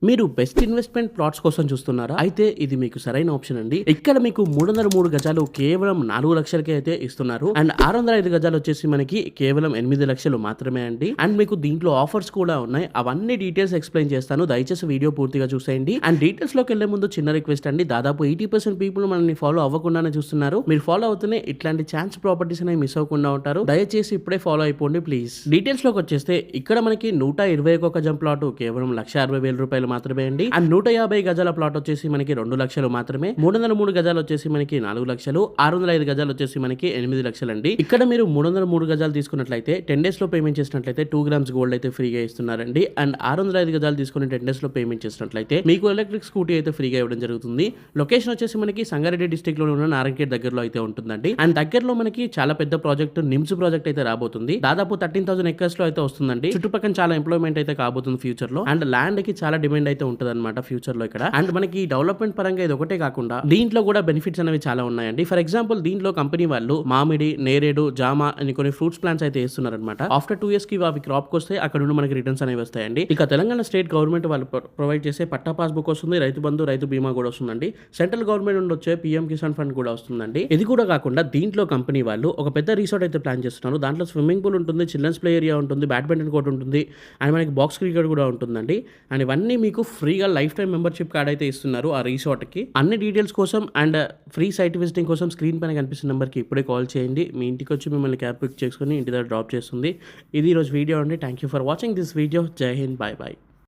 మీరు best investment plots కోసం చూస్తున్నారా? అయితే ఇది మీకు సరైన ఆప్షన్ అండి. ఇక్కడ మీకు 303 గజాలు కేవలం 4 లక్షలకే అయితే ఇస్తున్నారు. అండ్ 605 గజాలు వచ్చేసి మనకి కేవలం 8 లక్షలు మాత్రమే అండి. అండ్ మీకు దీంట్లో ఆఫర్స్ కూడా ఉన్నాయి. అవన్నీ డీటెయిల్స్ ఎక్స్ప్లెయిన్ చేస్తాను. దయచేసి వీడియో పూర్తిగా చూసేయండి. అండ్ డీటెయిల్స్ లోకి వెళ్లే ముందు చిన్న రిక్వెస్ట్ అండి. దాదాపు 80% పీపుల్ మనల్ని ఫాలో అవ్వకుండానే చూస్తున్నారు. మీరు ఫాలో అవుతూనే ఇట్లాంటి ఛాన్స్ ప్రాపర్టీస్ అనేవి మిస్ అవ్వకుండా ఉంటారు. దయచేసి ఇప్పుడే ఫాలో అయిపోండి ప్లీజ్. డీటెయిల్స్ లోకి వచ్చేస్తే ఇక్కడ మనకి 121 గజం ప్లాట్ కేవలం 1,60,000 రూపాయలు మాత్రమే అండి. అండ్ 150 గజాల ప్లాట్ వచ్చేసి మనకి 2 లక్షలు మాత్రమే. 303 గజాలు వచ్చేసి మనకి 4 లక్షలు. 605 గజాలు వచ్చేసి మనకి 8 లక్షలు అండి. ఇక్కడ మీరు 303 గజాలు తీసుకున్నట్లయితే 10 డేస్ లో పేమెంట్ చేసినట్లయితే 2 గ్రామ్స్ గోల్డ్ అయితే ఫ్రీగా ఇస్తున్నారండి. అండ్ 605 గజాలు తీసుకుని 10 డేస్ లో పేమెంట్ చేసినట్లయితే మీకు ఎలక్ట్రిక్ స్కూటీ అయితే ఫ్రీగా ఇవ్వడం జరుగుతుంది. లొకేషన్ వచ్చేసి మనకి సంగారెడ్డి డిస్ట్రిక్ట్ లో ఉన్న నారాయణఖేడ్ దగ్గరలో అయితే ఉంటుందండి. అండ్ దగ్గరలో మనకి చాలా పెద్ద ప్రాజెక్ట్ నిమ్స్ ప్రాజెక్ట్ అయితే రాబోతుంది. దాదాపు 13,000 ఎకర్స్ లో అయితే వస్తుందండి. చుట్టుపక్కల చాలా ఎంప్లాయ్మెంట్ అయితే కాబోతుంది ఫ్యూచర్ లో. అండ్ ల్యాండ్ కి చాలా డిమాండ్ అయితే ఉంటుంది అనమాట ఫ్యూచర్ లో ఇక్కడ. అండ్ మనకి డెవలప్మెంట్ పరంగా ఇది ఒకటే కాకుండా దీంట్లో కూడా బెనిఫిట్స్ అనేవి చాలా ఉన్నాయండి. ఫర్ ఎగ్జాంపుల్ దీంట్లో కంపెనీ వాళ్ళు మామిడి, నేరేడు, జామ అని కొన్ని ఫ్రూట్స్ ప్లాంట్స్ అయితే ఇస్తున్నారు అనమాట. ఆఫ్టర్ 2 years కి అవి క్రాప్ వస్తే అక్కడ నుండి మనకి రిటర్న్స్ అనేవి వస్తాయండి. ఇక తెలంగాణ స్టేట్ గవర్నమెంట్ వాళ్ళు ప్రొవైడ్ చేసే పట్టా పాస్బుక్ వస్తుంది, రైతు బంధు, రైతు బీమా కూడా వస్తుందండి. సెంట్రల్ గవర్నమెంట్ నుండి వచ్చే పిఎం కిసాన్ ఫండ్ కూడా వస్తుందండి. ఇది కూడా కాకుండా దీంట్లో కంపెనీ వాళ్ళు ఒక పెద్ద రిసార్ట్ అయితే ప్లాన్ చేస్తున్నారు. దాంట్లో స్విమ్మింగ్ పూల్ ఉంటుంది, చిల్డ్రన్స్ ప్లే ఏరియా ఉంటుంది, బ్యాడ్మింటన్ కోర్ట్ ఉంటుంది, అండ్ మనకి బాక్స్ క్రికెట్ కూడా ఉంటుందండి. అండ్ ఇవన్నీ మీకు ఫ్రీగా లైఫ్ టైం మెంబర్షిప్ కార్డ్ అయితే ఇస్తున్నారు ఆ రిసార్ట్ కి. అన్ని డీటెయిల్స్ కోసం అండ్ ఫ్రీ సైట్ విజిటింగ్ కోసం స్క్రీన్ పైన కనిపిస్తున్న నెంబర్కి ఇప్పుడే కాల్ చేయండి. మీ ఇంటికి వచ్చి మిమ్మల్ని క్యాబ్ పిక్ చేసుకుని ఇంటి దగ్గర డ్రాప్ చేస్తుంది. ఇది ఈరోజు వీడియో అండి. Thank you for watching this video. జై హింద్, బాయ్ బాయ్.